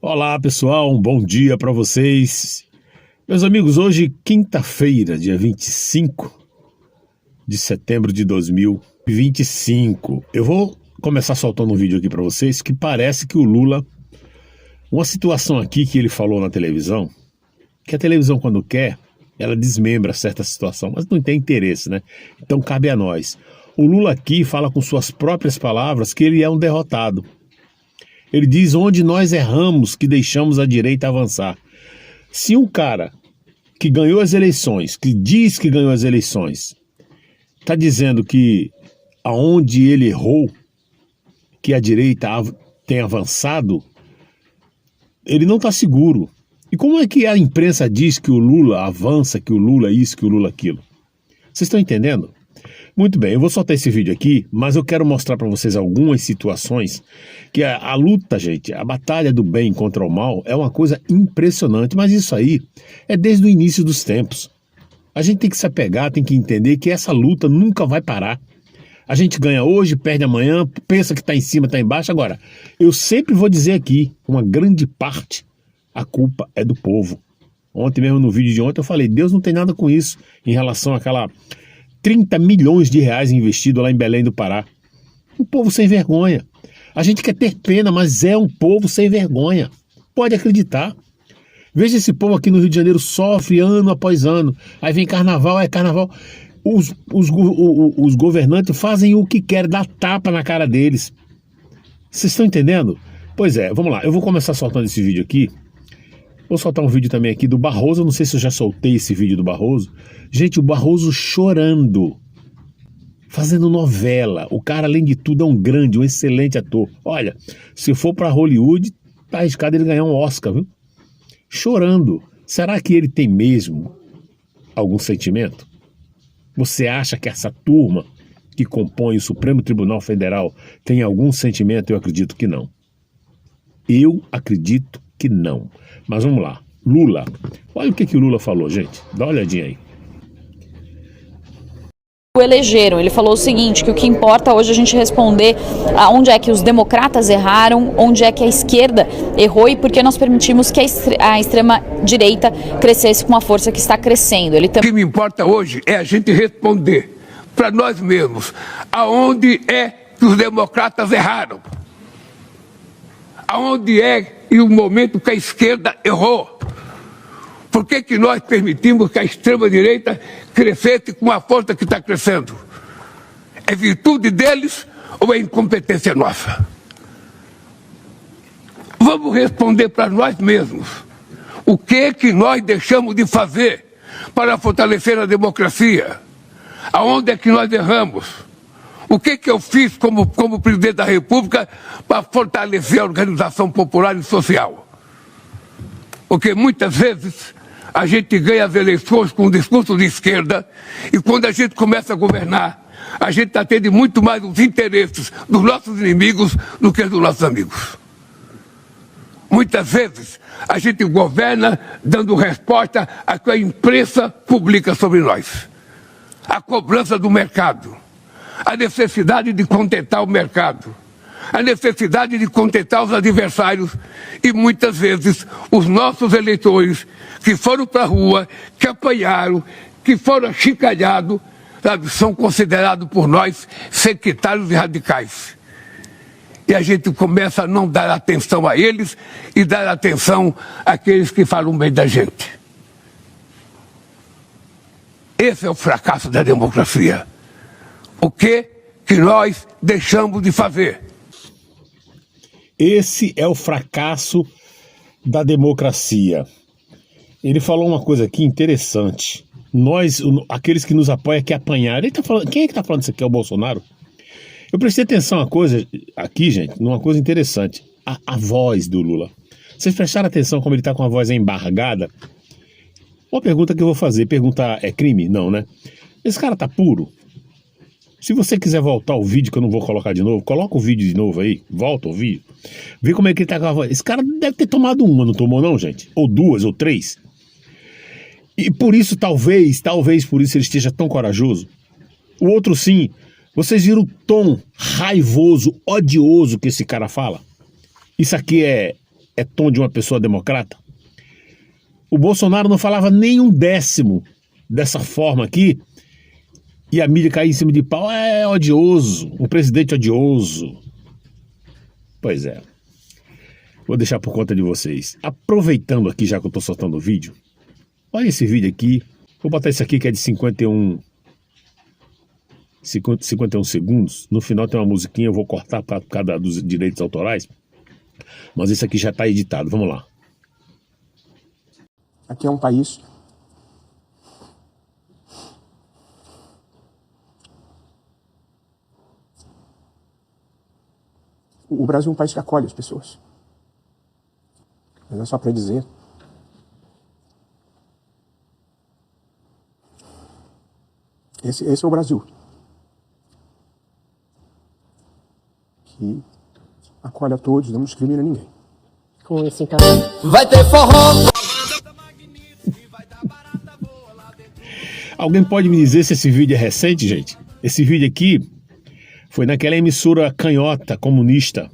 Olá pessoal, um bom dia para vocês. Meus amigos, hoje quinta-feira, dia 25 de setembro de 2025. Eu vou começar soltando um vídeo aqui para vocês que parece que o Lula, uma situação aqui que ele falou na televisão, que a televisão quando quer, ela desmembra certa situação, mas não tem interesse, né? Então cabe a nós. O Lula aqui fala com suas próprias palavras que ele é um derrotado. Ele diz onde nós erramos que deixamos a direita avançar. Se um cara que ganhou as eleições, que diz que ganhou as eleições, está dizendo que aonde ele errou, que a direita tem avançado, ele não está seguro. E como é que a imprensa diz que o Lula avança, que o Lula isso, que o Lula aquilo? Vocês estão entendendo? Muito bem, eu vou soltar esse vídeo aqui, mas eu quero mostrar para vocês algumas situações que a luta, gente, a batalha do bem contra o mal é uma coisa impressionante, mas isso aí é desde o início dos tempos. A gente tem que se apegar, tem que entender que essa luta nunca vai parar. A gente ganha hoje, perde amanhã, pensa que está em cima, está embaixo. Agora, eu sempre vou dizer aqui, uma grande parte, a culpa é do povo. Ontem mesmo, no vídeo de ontem, eu falei, Deus não tem nada com isso em relação àquela 30 milhões de reais investidos lá em Belém do Pará. Um povo sem vergonha. A gente quer ter pena, mas é um povo sem vergonha. Pode acreditar. Veja esse povo aqui no Rio de Janeiro sofre ano após ano. Aí vem carnaval, é carnaval. Os governantes fazem o que querem, dá tapa na cara deles. Vocês estão entendendo? Pois é, vamos lá. Eu vou começar soltando esse vídeo aqui. Vou soltar um vídeo também aqui do Barroso, não sei se eu já soltei esse vídeo do Barroso. Gente, o Barroso chorando, fazendo novela. O cara, além de tudo, é um grande, um excelente ator. Olha, se for para Hollywood, tá arriscado ele ganhar um Oscar, viu? Chorando. Será que ele tem mesmo algum sentimento? Você acha que essa turma que compõe o Supremo Tribunal Federal tem algum sentimento? Eu acredito que não. Eu acredito que não. Mas vamos lá. Lula. Olha o que o Lula falou, gente. Dá uma olhadinha aí. Elegeram. Ele falou o seguinte, que o que importa hoje é a gente responder aonde é que os democratas erraram, onde é que a esquerda errou e por que nós permitimos que a extrema-direita crescesse com a força que está crescendo. O que me importa hoje é a gente responder para nós mesmos aonde é que os democratas erraram. Aonde é e o momento que a esquerda errou. Por que nós permitimos que a extrema-direita crescesse com a força que está crescendo? É virtude deles ou é incompetência nossa? Vamos responder para nós mesmos. O que nós deixamos de fazer para fortalecer a democracia? Aonde é que nós erramos? O que eu fiz como presidente da República para fortalecer a organização popular e social? Porque muitas vezes a gente ganha as eleições com um discurso de esquerda e quando a gente começa a governar, a gente atende muito mais os interesses dos nossos inimigos do que dos nossos amigos. Muitas vezes a gente governa dando resposta a que a imprensa publica sobre nós. A cobrança do mercado. A necessidade de contentar o mercado, a necessidade de contentar os adversários e muitas vezes os nossos eleitores que foram para a rua, que apanharam, que foram achincalhados, sabe, são considerados por nós sectários e radicais. E a gente começa a não dar atenção a eles e dar atenção àqueles que falam bem da gente. Esse é o fracasso da democracia. O que nós deixamos de fazer? Esse é o fracasso da democracia. Ele falou uma coisa aqui interessante. Nós, aqueles que nos apoiam, que apanharam. Ele tá falando, quem é que está falando isso aqui? É o Bolsonaro? Eu prestei atenção a uma coisa aqui, gente, numa coisa interessante. A voz do Lula. Vocês prestaram atenção como ele está com a voz embargada? Uma pergunta que eu vou fazer. Perguntar, é crime? Não, né? Esse cara tá puro? Se você quiser voltar o vídeo, que eu não vou colocar de novo, coloca o vídeo de novo aí, volta o vídeo, vê como é que ele tá com a voz. Esse cara deve ter tomado uma, não tomou não, gente? Ou duas, ou três. E por isso, talvez por isso ele esteja tão corajoso. O outro sim, vocês viram o tom raivoso, odioso que esse cara fala? Isso aqui é é tom de uma pessoa democrata? O Bolsonaro não falava nem um décimo dessa forma aqui, e a mídia caía em cima de pau. É odioso, um presidente odioso. Pois é. Vou deixar por conta de vocês. Aproveitando aqui, já que eu estou soltando o vídeo, olha esse vídeo aqui. Vou botar esse aqui que é de 51 segundos. No final tem uma musiquinha, eu vou cortar por causa dos direitos autorais. Mas esse aqui já está editado. Vamos lá. Aqui é um país o Brasil é um país que acolhe as pessoas. Mas é só para dizer esse é o Brasil, que acolhe a todos, não discrimina ninguém. Com isso, então. Vai ter forró! Alguém pode me dizer se esse vídeo é recente, gente? Esse vídeo aqui foi naquela emissora canhota comunista,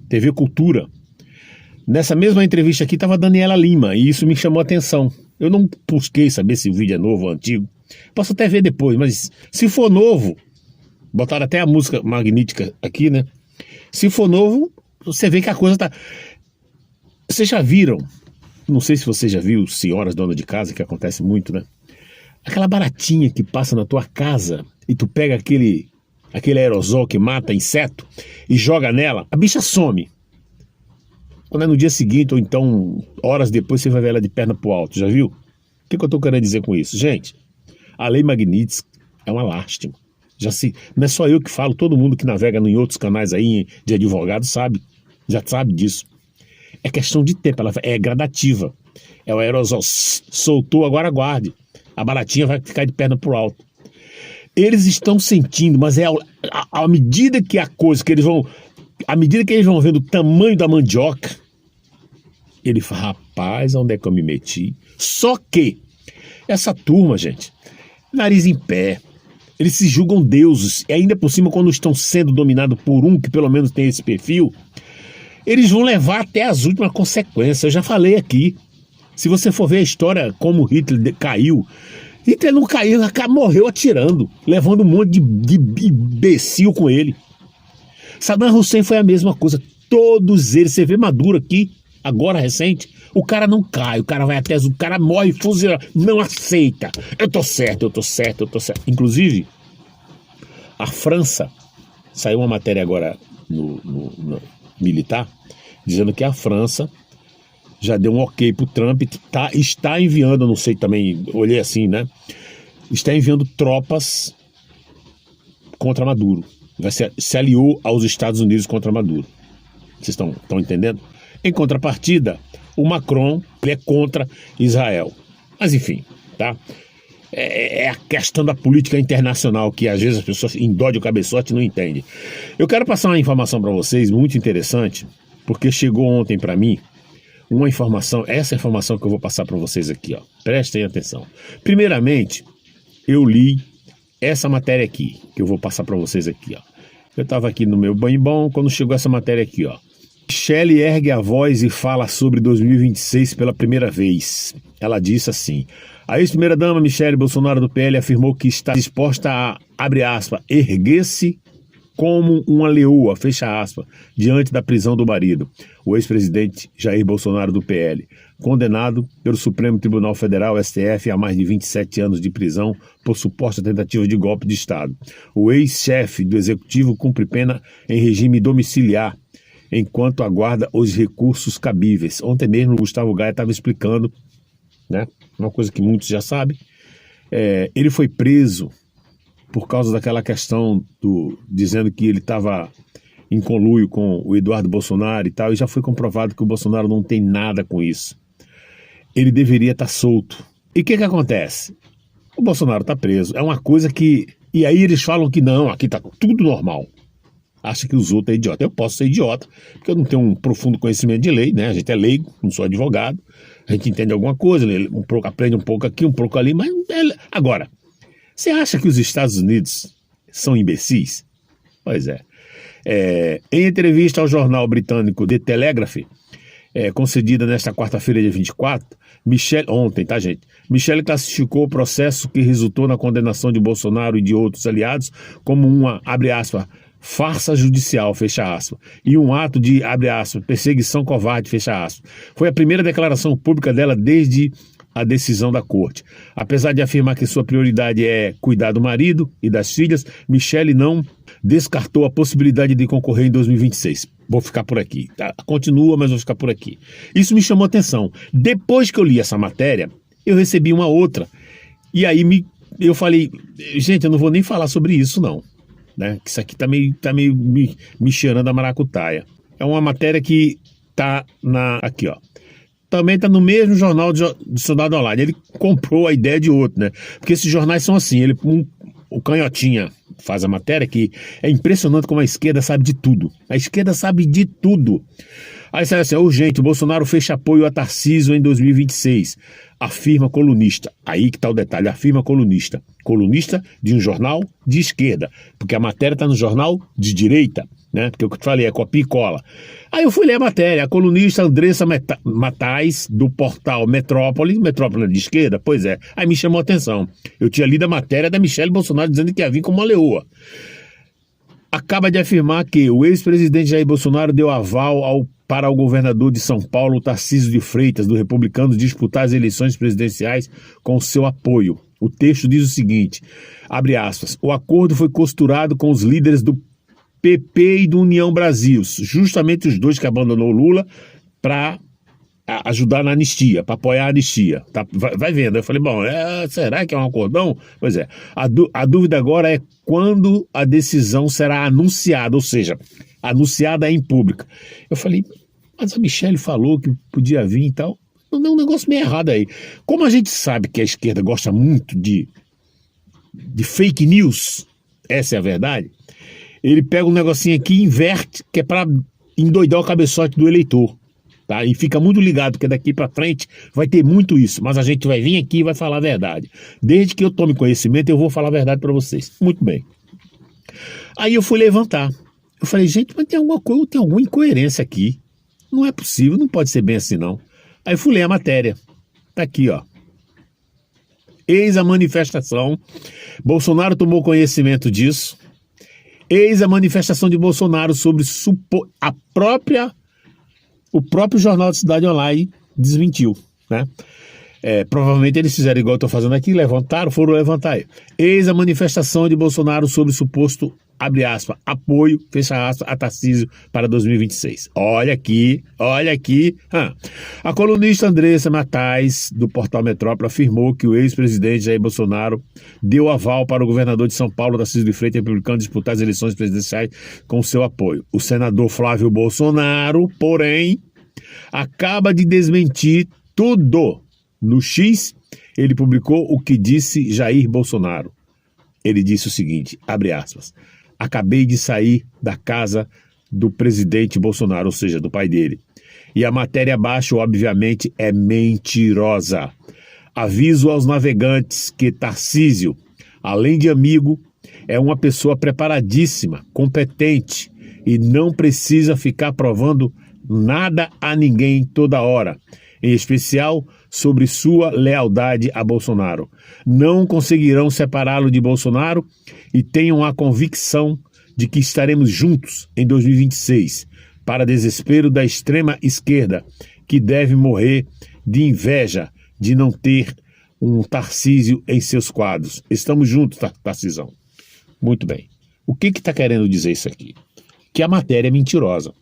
TV Cultura. Nessa mesma entrevista aqui estava Daniela Lima, e isso me chamou a atenção. Eu não busquei saber se o vídeo é novo ou antigo. Posso até ver depois, mas se for novo, botaram até a música magnífica aqui, né? Se for novo, você vê que a coisa tá... Vocês já viram, não sei se você já viu, senhoras donas de casa, que acontece muito, né? Aquela baratinha que passa na tua casa e tu pega aquele aerosol que mata inseto e joga nela, a bicha some. Quando é no dia seguinte ou então horas depois você vai ver ela de perna pro alto, já viu? O que eu tô querendo dizer com isso? Gente, a lei Magnitsky é uma lástima. Não é só eu que falo, todo mundo que navega em outros canais aí de advogado sabe, já sabe disso. É questão de tempo, ela é gradativa. É o aerosol, soltou, agora aguarde. A baratinha vai ficar de perna pro alto. Eles estão sentindo, mas é à medida que a coisa, que eles vão... À medida que eles vão vendo o tamanho da mandioca, ele fala, rapaz, onde é que eu me meti? Só que essa turma, gente, nariz em pé, eles se julgam deuses, e ainda por cima, quando estão sendo dominados por um que pelo menos tem esse perfil, eles vão levar até as últimas consequências. Eu já falei aqui, se você for ver a história como Hitler caiu, Hitler não caiu, morreu atirando, levando um monte de imbecil com ele. Saddam Hussein foi a mesma coisa, todos eles, você vê Maduro aqui, agora recente, o cara não cai, o cara vai até, o cara morre fuzilado, não aceita, eu tô certo. Inclusive, a França, saiu uma matéria agora no militar, dizendo que a França já deu um ok pro Trump, está enviando, não sei também, olhei assim, né, está enviando tropas contra Maduro. Se aliou aos Estados Unidos contra Maduro. Vocês estão entendendo? Em contrapartida, o Macron é contra Israel. Mas enfim, tá? É a questão da política internacional que às vezes as pessoas endodem o cabeçote e não entendem. Eu quero passar uma informação para vocês muito interessante, porque chegou ontem para mim uma informação, essa informação que eu vou passar para vocês aqui, ó. Prestem atenção. Primeiramente, eu li essa matéria aqui, que eu vou passar para vocês aqui, ó. Eu estava aqui no meu banho bom, quando chegou essa matéria aqui, ó. Michele ergue a voz e fala sobre 2026 pela primeira vez. Ela disse assim: a ex-primeira-dama Michele Bolsonaro do PL afirmou que está disposta a, abre aspas, erguer-se como uma leoa, fecha aspas, diante da prisão do marido, o ex-presidente Jair Bolsonaro do PL, condenado pelo Supremo Tribunal Federal, STF, a mais de 27 anos de prisão por suposta tentativa de golpe de Estado. O ex-chefe do Executivo cumpre pena em regime domiciliar, enquanto aguarda os recursos cabíveis. Ontem mesmo o Gustavo Gaia estava explicando, né, uma coisa que muitos já sabem, ele foi preso por causa daquela questão dizendo que ele estava em conluio com o Eduardo Bolsonaro e tal, e já foi comprovado que o Bolsonaro não tem nada com isso. Ele deveria estar solto. E o que acontece? O Bolsonaro está preso. É uma coisa que... E aí eles falam que não, aqui está tudo normal. Acha que os outros é idiota. Eu posso ser idiota, porque eu não tenho um profundo conhecimento de lei, né? A gente é leigo, não sou advogado. A gente entende alguma coisa, aprende um pouco aqui, um pouco ali, mas... Agora, você acha que os Estados Unidos são imbecis? Pois é. Em entrevista ao jornal britânico The Telegraph, concedida nesta quarta-feira, dia 24, ontem, tá, gente? Michele classificou o processo que resultou na condenação de Bolsonaro e de outros aliados como uma, abre aspas, farsa judicial, fecha aspas, e um ato de, abre aspas, perseguição covarde, fecha aspas. Foi a primeira declaração pública dela desde a decisão da corte. Apesar de afirmar que sua prioridade é cuidar do marido e das filhas, Michele não descartou a possibilidade de concorrer em 2026. Vou ficar por aqui, tá? Continua, mas vou ficar por aqui. Isso me chamou atenção. Depois que eu li essa matéria, eu recebi uma outra. E aí eu falei, gente, eu não vou nem falar sobre isso, não. Né? Isso aqui tá meio me cheirando a maracutaia. É uma matéria que tá aqui, ó. Também está no mesmo jornal do Soldado Online. Ele comprou a ideia de outro, né? Porque esses jornais são assim, o Canhotinha faz a matéria que é impressionante como a esquerda sabe de tudo. A esquerda sabe de tudo. Aí sai assim, urgente, o Bolsonaro fecha apoio a Tarcísio em 2026, afirma colunista. Aí que tá o detalhe, afirma colunista. Colunista de um jornal de esquerda, porque a matéria está no jornal de direita, né? Porque o que eu te falei é copia e cola. Aí eu fui ler a matéria, a colunista Andressa Matais, do portal Metrópole de esquerda, pois é, aí me chamou a atenção. Eu tinha lido a matéria da Michele Bolsonaro dizendo que ia vir como uma leoa. Acaba de afirmar que o ex-presidente Jair Bolsonaro deu aval para o governador de São Paulo, Tarcísio de Freitas, do Republicano, disputar as eleições presidenciais com seu apoio. O texto diz o seguinte, abre aspas, o acordo foi costurado com os líderes do PP e do União Brasil, justamente os dois que abandonou Lula para ajudar na anistia, para apoiar a anistia. Tá? Vai vendo. Eu falei, bom, será que é um acordão? Pois é. A dúvida agora é quando a decisão será anunciada, ou seja, anunciada em público. Eu falei, mas a Michele falou que podia vir e tal. Não é um negócio meio errado aí. Como a gente sabe que a esquerda gosta muito de fake news, essa é a verdade, ele pega um negocinho aqui e inverte, que é para endoidar o cabeçote do eleitor. Tá? E fica muito ligado, porque daqui para frente vai ter muito isso, mas a gente vai vir aqui e vai falar a verdade. Desde que eu tome conhecimento, eu vou falar a verdade para vocês. Muito bem. Aí eu fui levantar. Eu falei, gente, mas tem alguma incoerência aqui. Não é possível, não pode ser bem assim, não. Aí eu fui ler a matéria. Tá aqui, ó. Eis a manifestação. Bolsonaro tomou conhecimento disso. Eis a manifestação de Bolsonaro sobre o próprio Jornal da Cidade Online desmentiu, né? Provavelmente eles fizeram igual eu estou fazendo aqui, foram levantar aí. Eis a manifestação de Bolsonaro sobre suposto, abre aspas, apoio, fecha aspas, a Tarcísio para 2026. Olha aqui. A colunista Andressa Matais, do portal Metrópole, afirmou que o ex-presidente Jair Bolsonaro deu aval para o governador de São Paulo, Tarcísio de Freitas, republicano, disputar as eleições presidenciais com seu apoio. O senador Flávio Bolsonaro, porém, acaba de desmentir tudo. No X, ele publicou o que disse Jair Bolsonaro. Ele disse o seguinte, abre aspas, acabei de sair da casa do presidente Bolsonaro, ou seja, do pai dele. E a matéria abaixo, obviamente, é mentirosa. Aviso aos navegantes que Tarcísio, além de amigo, é uma pessoa preparadíssima, competente e não precisa ficar provando nada a ninguém toda hora, em especial sobre sua lealdade a Bolsonaro. Não conseguirão separá-lo de Bolsonaro e tenham a convicção de que estaremos juntos em 2026, para desespero da extrema esquerda, que deve morrer de inveja de não ter um Tarcísio em seus quadros. Estamos juntos, Tarcisão. Muito bem. O que está querendo dizer isso aqui? Que a matéria é mentirosa.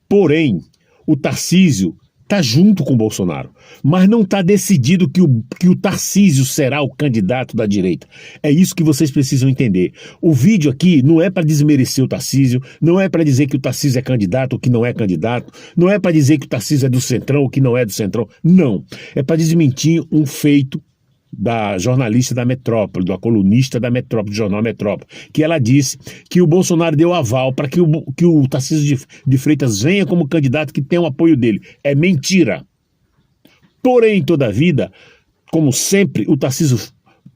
Porém, o Tarcísio está junto com o Bolsonaro, mas não está decidido que o Tarcísio será o candidato da direita. É isso que vocês precisam entender. O vídeo aqui não é para desmerecer o Tarcísio, não é para dizer que o Tarcísio é candidato ou que não é candidato, não é para dizer que o Tarcísio é do Centrão ou que não é do Centrão, não. É para desmentir um feito da jornalista da Metrópole, da colunista da Metrópole, do jornal Metrópole, que ela disse que o Bolsonaro deu aval para que o Tarcísio de Freitas venha como candidato que tem o apoio dele. É mentira. Porém, todavia, como sempre, o Tarcísio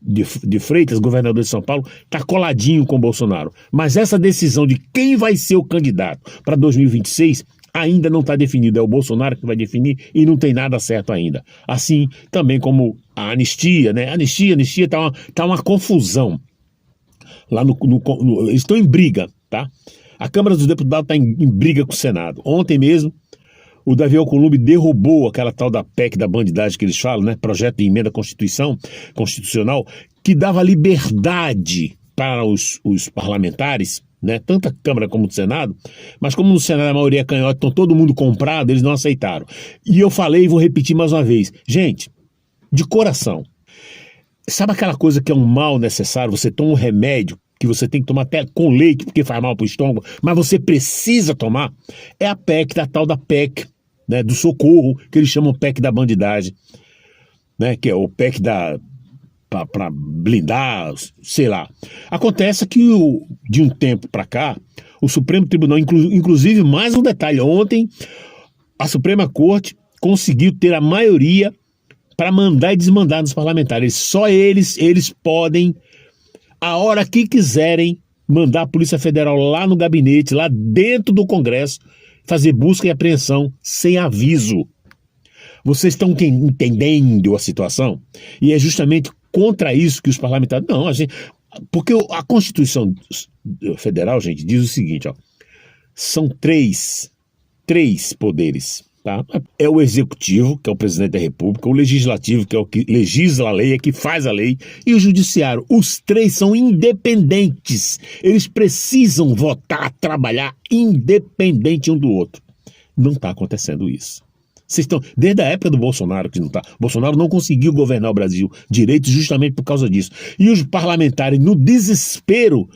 de Freitas, governador de São Paulo, está coladinho com o Bolsonaro. Mas essa decisão de quem vai ser o candidato para 2026 ainda não está definido, é o Bolsonaro que vai definir e não tem nada certo ainda. Assim também como a anistia, né? Anistia tá uma confusão. Lá eles estão em briga, tá? A Câmara dos Deputados está em briga com o Senado. Ontem mesmo, o Davi Alcolumbre derrubou aquela tal da PEC da bandidagem que eles falam, né? Projeto de emenda constitucional, que dava liberdade para os parlamentares, né? Tanto a Câmara como o Senado, mas como no Senado a maioria é canhota, então todo mundo comprado, eles não aceitaram. E eu falei e vou repetir mais uma vez. Gente, de coração, sabe aquela coisa que é um mal necessário? Você toma um remédio que você tem que tomar até com leite porque faz mal para o estômago, mas você precisa tomar? É a PEC, da tal da PEC, né, do socorro, que eles chamam PEC da bandidagem, né, que é o PEC para blindar, sei lá. Acontece que de um tempo para cá, o Supremo Tribunal, inclusive mais um detalhe, ontem a Suprema Corte conseguiu ter a maioria para mandar e desmandar nos parlamentares. Só eles podem, a hora que quiserem, mandar a Polícia Federal lá no gabinete, lá dentro do Congresso, fazer busca e apreensão sem aviso. Vocês estão entendendo a situação? E é justamente contra isso que os parlamentares... Não, porque a Constituição Federal, gente, diz o seguinte, ó, são três poderes. Tá? É o executivo, que é o presidente da República, o legislativo, que é o que legisla a lei, é que faz a lei, e o judiciário. Os três são independentes. Eles precisam votar, trabalhar independente um do outro. Não está acontecendo isso. Vocês estão, desde a época do Bolsonaro que não está. Bolsonaro não conseguiu governar o Brasil direito justamente por causa disso. E os parlamentares, no desespero,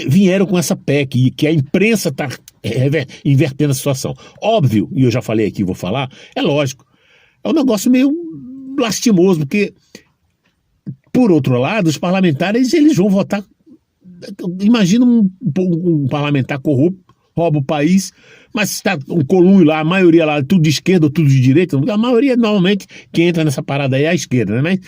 vieram com essa PEC, que a imprensa está invertendo a situação. Óbvio, e eu já falei aqui, vou falar, é lógico. É um negócio meio lastimoso, porque, por outro lado, os parlamentares, eles vão votar. Imagina um parlamentar corrupto, rouba o país, mas está um colunho lá, a maioria lá, tudo de esquerda ou tudo de direita. A maioria, normalmente, que entra nessa parada aí é a esquerda, né? Mas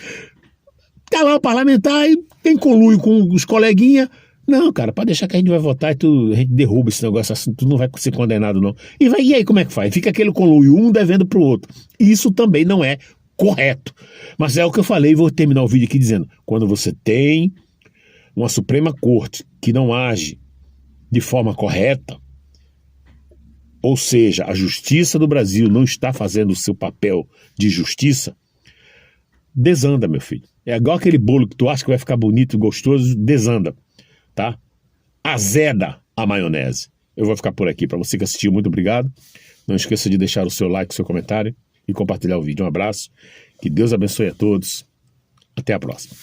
tá lá o parlamentar e tem conluio com os coleguinhas. Não, cara, pode deixar que a gente vai votar e a gente derruba esse negócio assim, tu não vai ser condenado, não. E aí, como é que faz? Fica aquele conluio, um devendo pro outro. Isso também não é correto. Mas é o que eu falei, vou terminar o vídeo aqui dizendo, quando você tem uma Suprema Corte que não age de forma correta, ou seja, a justiça do Brasil não está fazendo o seu papel de justiça, desanda, meu filho. É igual aquele bolo que tu acha que vai ficar bonito e gostoso, desanda. Tá? Azeda a maionese. Eu vou ficar por aqui. Para você que assistiu, muito obrigado. Não esqueça de deixar o seu like, o seu comentário e compartilhar o vídeo. Um abraço. Que Deus abençoe a todos. Até a próxima.